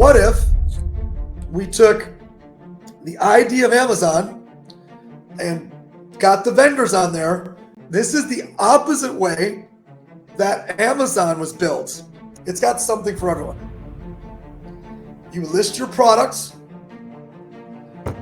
what if we took the idea of Amazon and got the vendors on there? This is the opposite way that Amazon was built. It's got something for everyone. You list your products,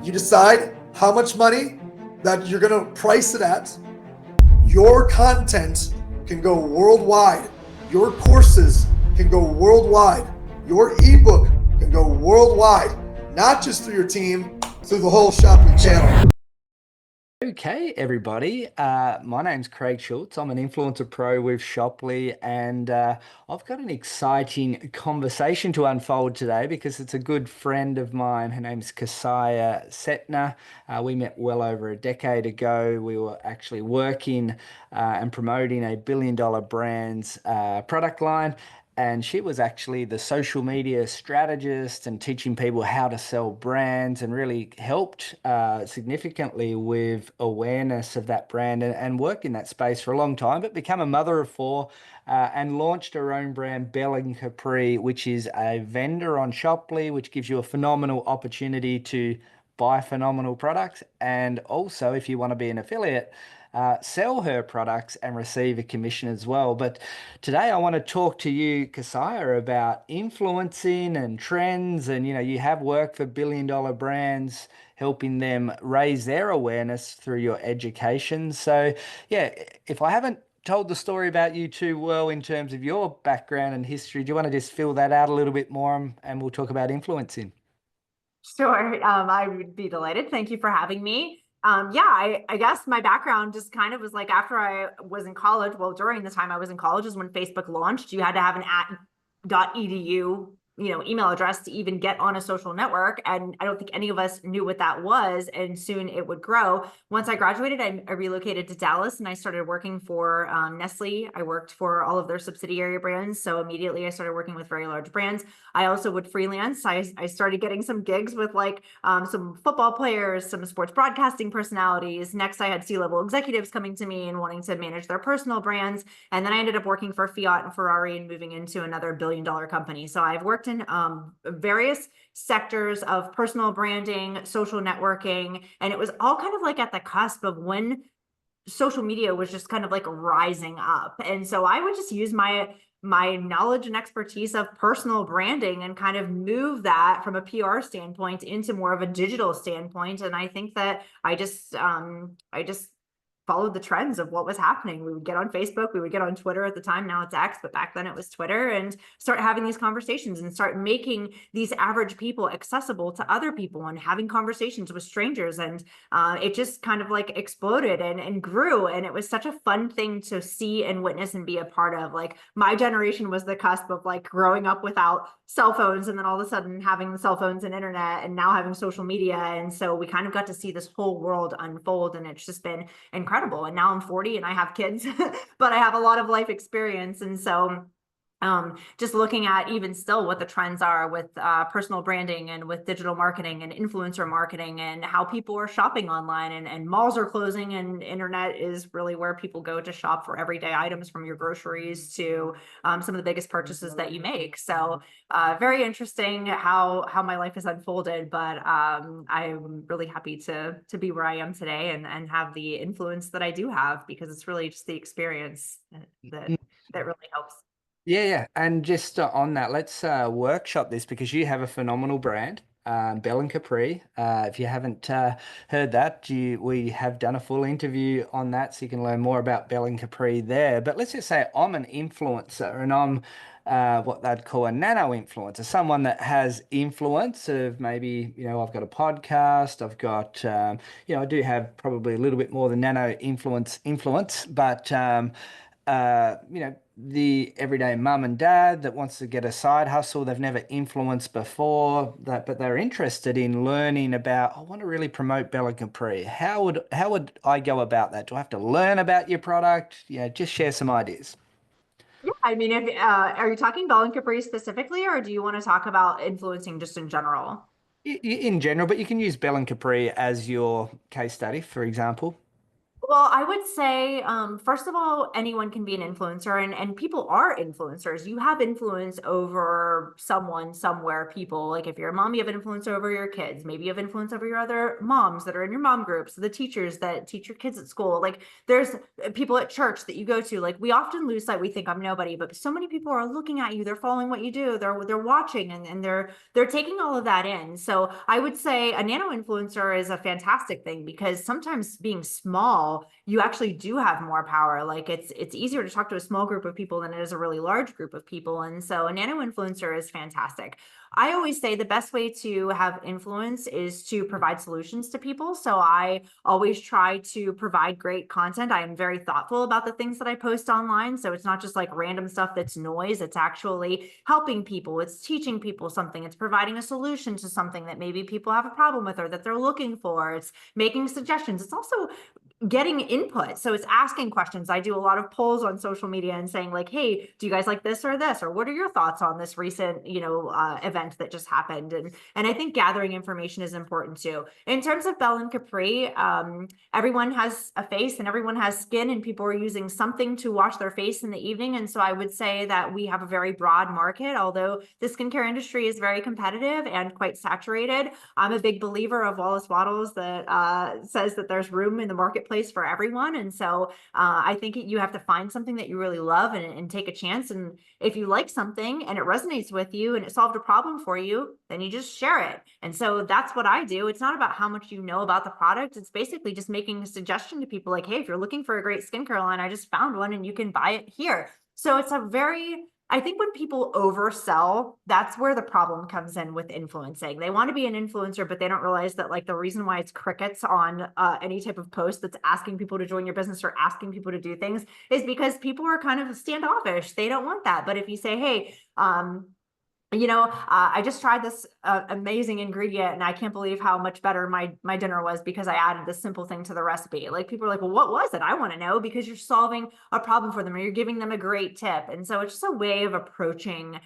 you decide how much money that you're going to price it at. Your content can go worldwide. Your courses can go worldwide. Your ebook can go worldwide, not just through your team, through the whole shopping channel. Okay, everybody. My name's Craig Schultz. I'm an influencer pro with Shoply, and I've got an exciting conversation to unfold today because it's a good friend of mine. Her name's Kasaya Setner. We met well over a decade ago. We were actually working and promoting a billion-dollar brand's product line. And she was actually the social media strategist and teaching people how to sell brands, and really helped significantly with awareness of that brand, and worked in that space for a long time, but became a mother of four and launched her own brand, Belle and Capri, which is a vendor on Shoply, which gives you a phenomenal opportunity to buy phenomenal products. And also, if you want to be an affiliate, sell her products and receive a commission as well. But today I want to talk to you, Kasaya, about influencing and trends. And you have worked for billion-dollar brands, helping them raise their awareness through your education. So yeah, if I haven't told the story about you too well in terms of your background and history, do you want to just fill that out a little bit more, and we'll talk about influencing? Sure. I would be delighted. Thank you for having me. Yeah, I guess my background just kind of was like after I was in college, well, during the time I was in college is when Facebook launched. You had to have an .edu, email address to even get on a social network. And I don't think any of us knew what that was. And soon it would grow. Once I graduated, I relocated to Dallas and I started working for Nestle. I worked for all of their subsidiary brands. So immediately I started working with very large brands. I also would freelance. I started getting some gigs with like some football players, some sports broadcasting personalities. Next, I had C-level executives coming to me and wanting to manage their personal brands. And then I ended up working for Fiat and Ferrari and moving into another billion-dollar company. So I've worked in various sectors of personal branding, social networking, and it was all kind of like at the cusp of when social media was just kind of like rising up. And so I would just use my knowledge and expertise of personal branding and kind of move that from a PR standpoint into more of a digital standpoint. And I think that I just followed the trends of what was happening. We would get on Facebook, we would get on Twitter at the time. Now it's X, but back then it was Twitter, and start having these conversations and start making these average people accessible to other people and having conversations with strangers. And it just kind of like exploded and grew. And it was such a fun thing to see and witness and be a part of. Like my generation was the cusp of like growing up without cell phones, and then all of a sudden having cell phones and internet, and now having social media. And so we kind of got to see this whole world unfold, and it's just been incredible. And now I'm 40 and I have kids, but I have a lot of life experience. And so just looking at even still what the trends are with personal branding and with digital marketing and influencer marketing, and how people are shopping online, and malls are closing, and internet is really where people go to shop for everyday items, from your groceries to some of the biggest purchases that you make. So very interesting how my life has unfolded, but I'm really happy to be where I am today and have the influence that I do have, because it's really just the experience that really helps. Yeah. And just on that, let's workshop this, because you have a phenomenal brand, Belle and Capri. If you haven't heard that, we have done a full interview on that, so you can learn more about Belle and Capri there. But let's just say I'm an influencer, and I'm what they'd call a nano influencer, someone that has influence of maybe, I've got a podcast, I've got, I do have probably a little bit more than nano influence, but the everyday mum and dad that wants to get a side hustle they've never influenced before, but they're interested in learning about, I want to really promote Bella Capri. How would I go about that? Do I have to learn about your product? Just share some ideas. Yeah, I mean, if are you talking Bell and Capri specifically, or do you want to talk about influencing just in general? In general, but you can use Bell and Capri as your case study, for example. Well, I would say, first of all, anyone can be an influencer, and people are influencers. You have influence over someone, somewhere, people. Like if you're a mom, you have influence over your kids. Maybe you have influence over your other moms that are in your mom groups, the teachers that teach your kids at school. Like there's people at church that you go to. Like we often lose sight, we think I'm nobody, but so many people are looking at you, they're following what you do, they're watching and they're taking all of that in. So I would say a nano influencer is a fantastic thing because sometimes being small, you actually do have more power. Like it's easier to talk to a small group of people than it is a really large group of people. And so a nano influencer is fantastic. I always say the best way to have influence is to provide solutions to people. So I always try to provide great content. I am very thoughtful about the things that I post online. So it's not just like random stuff that's noise. It's actually helping people. It's teaching people something. It's providing a solution to something that maybe people have a problem with or that they're looking for. It's making suggestions. It's also getting input. So it's asking questions. I do a lot of polls on social media and saying like, hey, do you guys like this or this? Or what are your thoughts on this recent, event that just happened? And I think gathering information is important too. In terms of Belle and Capri, everyone has a face and everyone has skin and people are using something to wash their face in the evening. And so I would say that we have a very broad market, although the skincare industry is very competitive and quite saturated. I'm a big believer of Wallace Wattles that says that there's room in the marketplace for everyone. And so I think you have to find something that you really love and take a chance. And if you like something and it resonates with you and it solved a problem for you, then you just share it. And so that's what I do. It's not about how much you know about the product. It's basically just making a suggestion to people like, hey, if you're looking for a great skincare line, I just found one and you can buy it here. So it's a very, I think when people oversell, that's where the problem comes in with influencing. They want to be an influencer, but they don't realize that like the reason why it's crickets on any type of post that's asking people to join your business or asking people to do things is because people are kind of standoffish. They don't want that. But if you say, hey, I just tried this amazing ingredient and I can't believe how much better my dinner was because I added this simple thing to the recipe. Like people are like, well, what was it? I want to know because you're solving a problem for them or you're giving them a great tip. And so it's just a way of approaching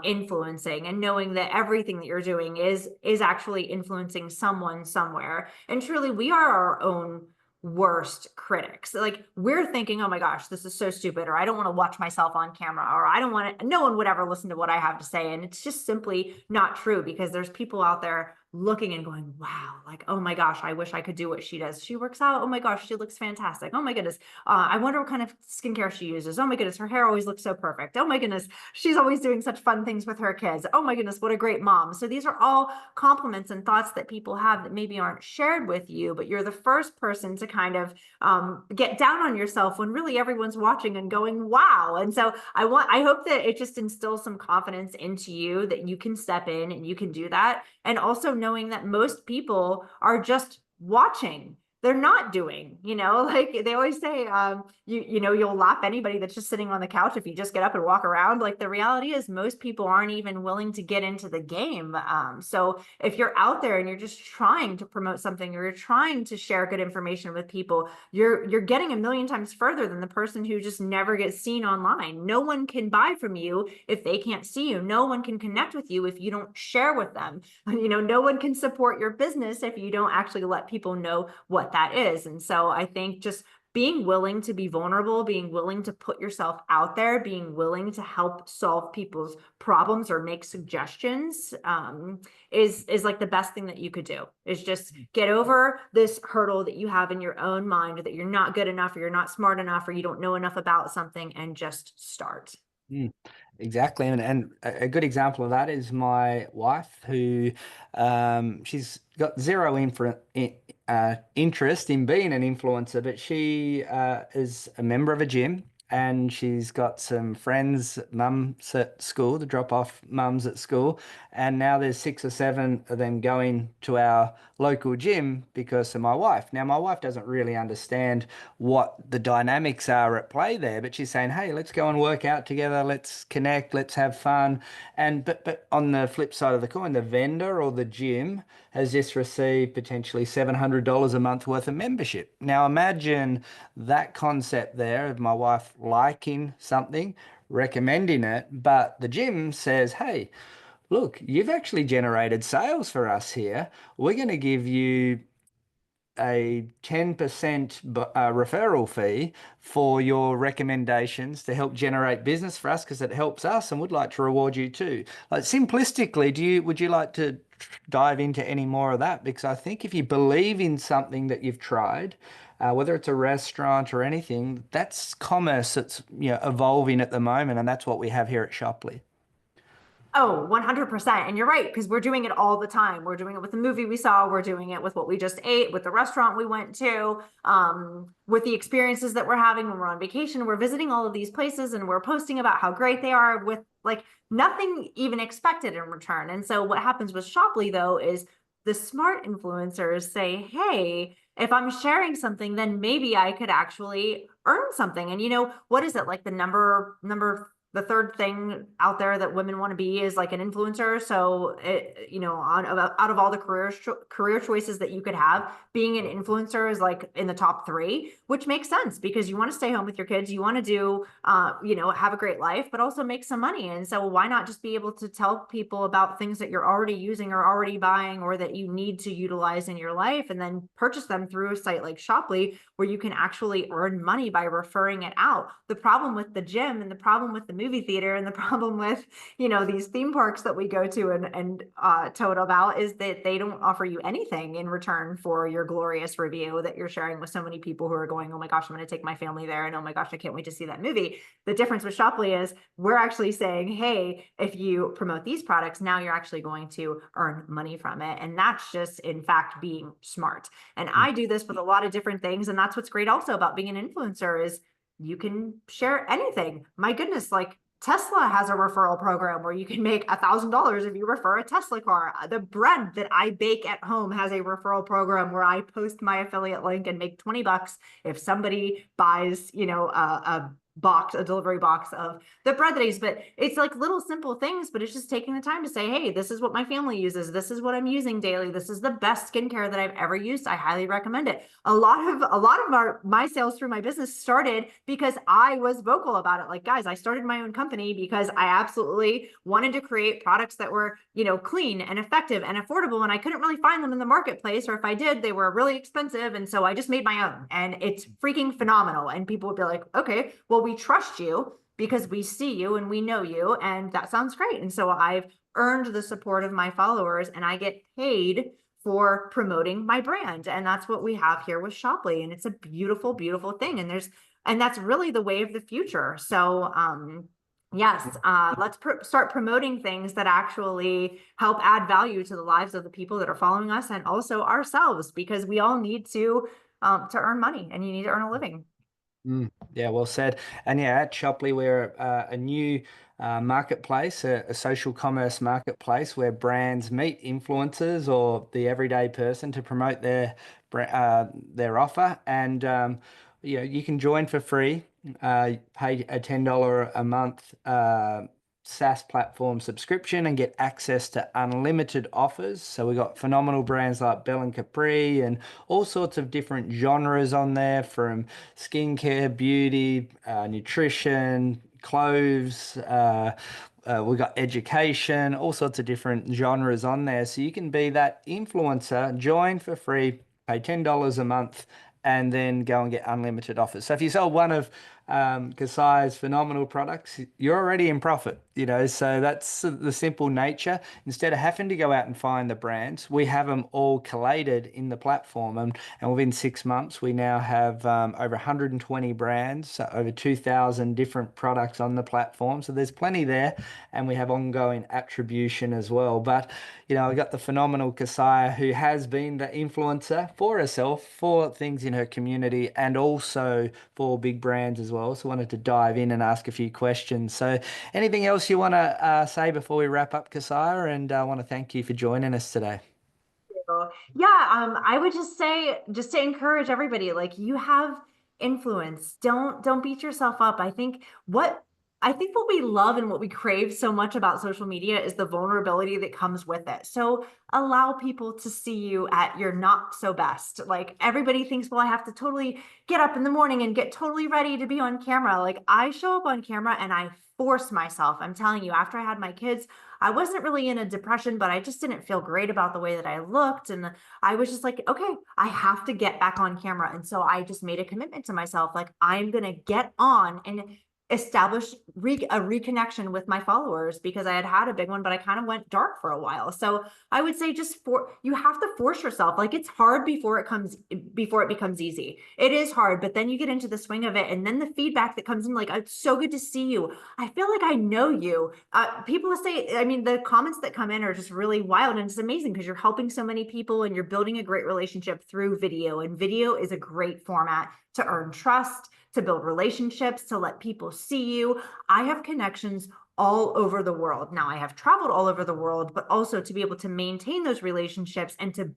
influencing and knowing that everything that you're doing is actually influencing someone somewhere. And truly, we are our own worst critics. Like we're thinking, oh my gosh, this is so stupid, or I don't want to watch myself on camera, or I don't want to, no one would ever listen to what I have to say. And it's just simply not true because there's people out there looking and going, wow, like, oh my gosh, I wish I could do what she does. She works out. Oh my gosh, she looks fantastic. Oh my goodness. I wonder what kind of skincare she uses. Oh my goodness, her hair always looks so perfect. Oh my goodness, she's always doing such fun things with her kids. Oh my goodness, what a great mom. So these are all compliments and thoughts that people have that maybe aren't shared with you, but you're the first person to kind of get down on yourself when really everyone's watching and going, wow. And so I hope that it just instills some confidence into you that you can step in and you can do that. And also knowing that most people are just watching. They're not doing, like they always say, you'll laugh anybody that's just sitting on the couch if you just get up and walk around. Like the reality is most people aren't even willing to get into the game. So if you're out there and you're just trying to promote something or you're trying to share good information with people, you're getting a million times further than the person who just never gets seen online. No one can buy from you if they can't see you. No one can connect with you if you don't share with them. No one can support your business if you don't actually let people know what that is. And so I think just being willing to be vulnerable, being willing to put yourself out there, being willing to help solve people's problems or make suggestions is like the best thing that you could do is just get over this hurdle that you have in your own mind that you're not good enough or you're not smart enough or you don't know enough about something and just start. Exactly. And a good example of that is my wife, who she's got zero interest in being an influencer, but she is a member of a gym and she's got some friends, mums at school, to drop off mums at school. And now there's 6 or 7 of them going to our local gym because of my wife. Now, my wife doesn't really understand what the dynamics are at play there, but she's saying, hey, let's go and work out together, let's connect, let's have fun. And but on the flip side of the coin, the vendor or the gym has just received potentially $700 a month worth of membership. Now imagine that concept there of my wife liking something, recommending it, but the gym says, hey, look, you've actually generated sales for us here. We're going to give you a 10% referral fee for your recommendations to help generate business for us because it helps us and would like to reward you too. Like simplistically, would you like to dive into any more of that? Because I think if you believe in something that you've tried, whether it's a restaurant or anything, that's commerce that's evolving at the moment, and that's what we have here at Shopley. Oh, 100%. And you're right, because we're doing it all the time. We're doing it with the movie we saw. We're doing it with what we just ate, with the restaurant we went to, with the experiences that we're having when we're on vacation. We're visiting all of these places and we're posting about how great they are with like nothing even expected in return. And so what happens with Shoply though is the smart influencers say, hey, if I'm sharing something, then maybe I could actually earn something. And what is it like the third thing out there that women want to be is like an influencer. So out of all the career choices that you could have, being an influencer is like in the top 3, which makes sense because you want to stay home with your kids. You want to do, have a great life, but also make some money. And so why not just be able to tell people about things that you're already using or already buying or that you need to utilize in your life and then purchase them through a site like Shoply where you can actually earn money by referring it out. The problem with the gym and the problem with the movie theater and the problem with these theme parks that we go to and tote about is that they don't offer you anything in return for your glorious review that you're sharing with so many people who are going, oh my gosh, I'm going to take my family there, and oh my gosh, I can't wait to see that movie. The difference with Shoply is we're actually saying, hey, if you promote these products, now you're actually going to earn money from it. And that's just in fact being smart. And I do this with a lot of different things, and that's what's great also about being an influencer is you can share anything. My goodness, like Tesla has a referral program where you can make $1,000 if you refer a Tesla car. The bread that I bake at home has a referral program where I post my affiliate link and make $20 if somebody buys, a delivery box of the bread that I use. But it's like little simple things, but it's just taking the time to say, hey, this is what my family uses. This is what I'm using daily. This is the best skincare that I've ever used. I highly recommend it. A lot of my sales through my business started because I was vocal about it. Like, guys, I started my own company because I absolutely wanted to create products that were, clean and effective and affordable. And I couldn't really find them in the marketplace, or if I did, they were really expensive. And so I just made my own, and it's freaking phenomenal. And people would be like, okay, well, we trust you because we see you and we know you, and that sounds great. And so I've earned the support of my followers and I get paid for promoting my brand. And that's what we have here with Shoply. And it's a beautiful, beautiful thing. And that's really the way of the future. So, yes, let's start promoting things that actually help add value to the lives of the people that are following us and also ourselves, because we all need to earn money, and you need to earn a living. Yeah, well said. And yeah, at Shopley, we're a new marketplace, a social commerce marketplace where brands meet influencers or the everyday person to promote their offer. And you can join for free, pay a $10 a month SaaS platform subscription and get access to unlimited offers. So we got phenomenal brands like Bell and Capri and all sorts of different genres on there, from skincare, beauty, nutrition, clothes. We got education, all sorts of different genres on there. So you can be that influencer, join for free, pay $10 a month, and then go and get unlimited offers. So if you sell one of Kasai's phenomenal products, you're already in profit, so that's the simple nature. Instead of having to go out and find the brands, we have them all collated in the platform. And within 6 months, we now have over 120 brands, over 2,000 different products on the platform. So there's plenty there, and we have ongoing attribution as well. But, we got the phenomenal Kasai, who has been the influencer for herself, for things in her community, and also for big brands as well. So I wanted to dive in and ask a few questions. So anything else you want to say before we wrap up, Kasai? And I want to thank you for joining us today. Yeah, I would just say, just to encourage everybody, like, you have influence. Don't beat yourself up. I think what we love and what we crave so much about social media is the vulnerability that comes with it. So allow people to see you at your not so best. Like, everybody thinks, well, I have to totally get up in the morning and get totally ready to be on camera. Like, I show up on camera and I force myself. I'm telling you, after I had my kids, I wasn't really in a depression, but I just didn't feel great about the way that I looked. And I was just like, okay, I have to get back on camera. And so I just made a commitment to myself, like, I'm going to get on and establish a reconnection with my followers, because I had had a big one, but I kind of went dark for a while. So I would say you have to force yourself. Like, it's hard before it becomes easy. It is hard, but then you get into the swing of it. And then the feedback that comes in, like, it's so good to see you. I feel like I know you. People say, I mean, the comments that come in are just really wild, and it's amazing because you're helping so many people and you're building a great relationship through video. And video is a great format to earn trust, to build relationships, to let people see you. I have connections all over the world. Now, I have traveled all over the world, but also to be able to maintain those relationships and to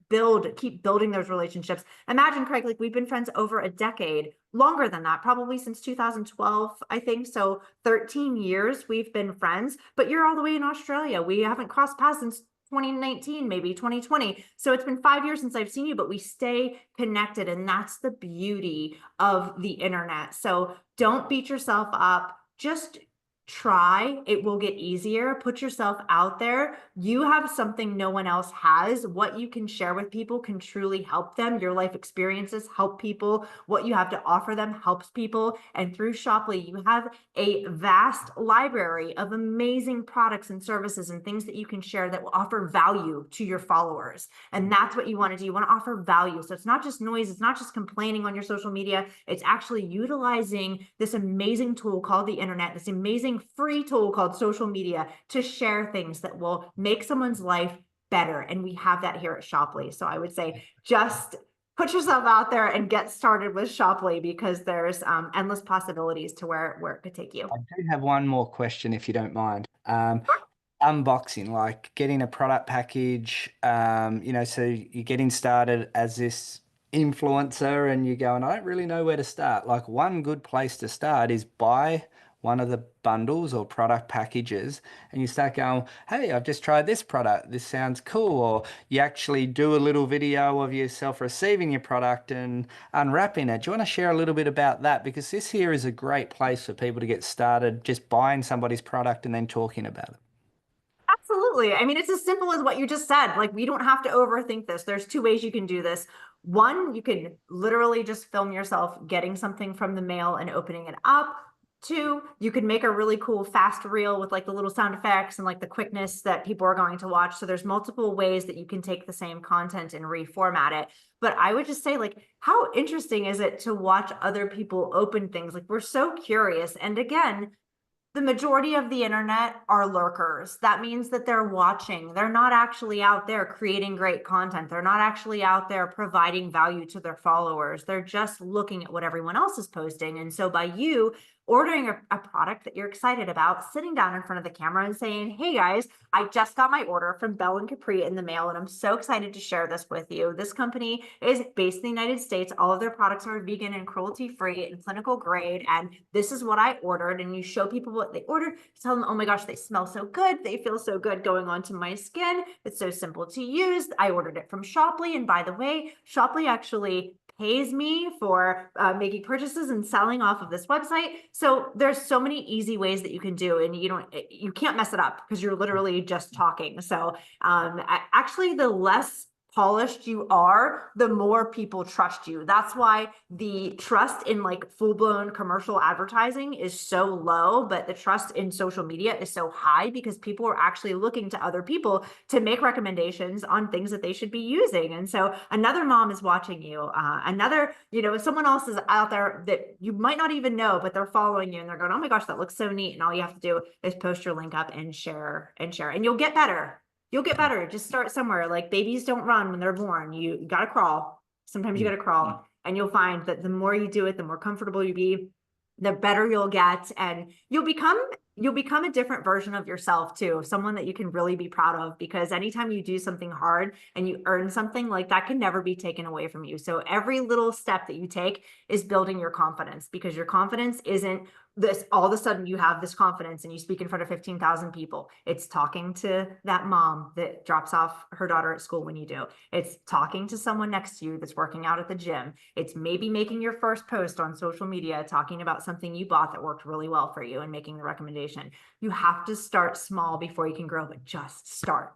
keep building those relationships. Imagine, Craig, like, we've been friends over a decade, longer than that, probably since 2012, I think. So 13 years we've been friends, but you're all the way in Australia. We haven't crossed paths since 2019, maybe 2020. So it's been 5 years since I've seen you, but we stay connected. And that's the beauty of the internet. So don't beat yourself up. Just try. It will get easier. Put yourself out there. You have something no one else has. What you can share with people can truly help them. Your life experiences help people. What you have to offer them helps people. And through Shoply, you have a vast library of amazing products and services and things that you can share that will offer value to your followers. And that's what you want to do. You want to offer value. So it's not just noise. It's not just complaining on your social media. It's actually utilizing this amazing tool called the internet, this amazing free tool called social media, to share things that will make someone's life better. And we have that here at Shoply. So I would say just put yourself out there and get started with Shoply, because there's endless possibilities to where it could take you. I do have one more question, if you don't mind. Unboxing, like getting a product package, so you're getting started as this influencer and you're going, I don't really know where to start. Like, one good place to start is buy one of the bundles or product packages, and you start going, hey, I've just tried this product, this sounds cool. Or you actually do a little video of yourself receiving your product and unwrapping it. Do you want to share a little bit about that? Because this here is a great place for people to get started, just buying somebody's product and then talking about it. Absolutely. I mean, it's as simple as what you just said. Like, we don't have to overthink this. There's two ways you can do this. One, you can literally just film yourself getting something from the mail and opening it up. Two, you could make a really cool fast reel with like the little sound effects and like the quickness that people are going to watch. So there's multiple ways that you can take the same content and reformat it. But I would just say, like, how interesting is it to watch other people open things? Like, we're so curious. And again, the majority of the internet are lurkers. That means that they're watching. They're not actually out there creating great content. They're not actually out there providing value to their followers. They're just looking at what everyone else is posting. And so by you ordering a product that you're excited about, sitting down in front of the camera and saying, hey guys, I just got my order from Bell and Capri in the mail, and I'm so excited to share this with you. This company is based in the United States. All of their products are vegan and cruelty-free and clinical grade, and this is what I ordered. And you show people what they ordered, tell them, oh my gosh, they smell so good. They feel so good going onto my skin. It's so simple to use. I ordered it from Shoply. And by the way, Shoply actually pays me for making purchases and selling off of this website. So there's so many easy ways that you can do, and you can't mess it up because you're literally just talking. So actually, the less polished you are, the more people trust you. That's why the trust in like full-blown commercial advertising is so low, but the trust in social media is so high, because people are actually looking to other people to make recommendations on things that they should be using. And so another mom is watching you, someone else is out there that you might not even know, but they're following you and they're going, oh my gosh, that looks so neat. And all you have to do is post your link up and share, and you'll get better. You'll get better. Just start somewhere. Like, babies don't run when they're born. You got to crawl. Sometimes you got to crawl, and you'll find that the more you do it, the more comfortable you be, the better you'll get, and you'll become a different version of yourself too, someone that you can really be proud of, because anytime you do something hard and you earn something, like, that can never be taken away from you. So every little step that you take is building your confidence, because your confidence isn't this, all of a sudden you have this confidence and you speak in front of 15,000 people. It's talking to that mom that drops off her daughter at school when you do. It's talking to someone next to you that's working out at the gym. It's maybe making your first post on social media, talking about something you bought that worked really well for you and making the recommendation. You have to start small before you can grow, but just start.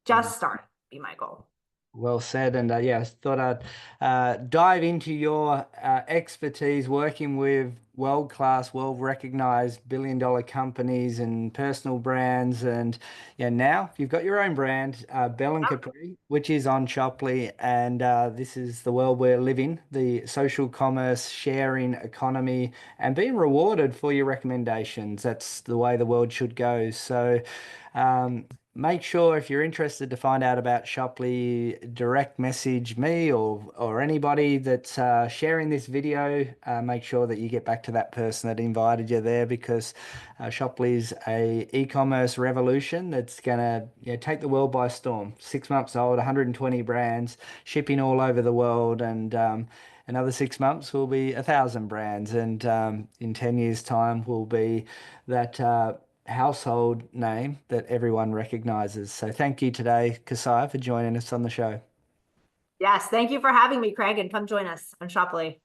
Just start, be my goal. Well said. And yeah, I thought I'd dive into your expertise working with world-class, well-recognized billion-dollar companies and personal brands. And yeah, now you've got your own brand, Bell and Capri, which is on Shoply. And this is the world we're living, the social commerce, sharing economy, and being rewarded for your recommendations. That's the way the world should go. So make sure if you're interested to find out about Shoply, direct message me or anybody that's sharing this video. Make sure that you get back to that person that invited you there, because Shoply's a e-commerce revolution that's gonna take the world by storm. 6 months old, 120 brands, shipping all over the world, and another 6 months will be 1,000 brands, and in 10 years' time will be that household name that everyone recognizes. So thank you today, Kasai, for joining us on the show. Yes, thank you for having me, Craig, and come join us on Shoply.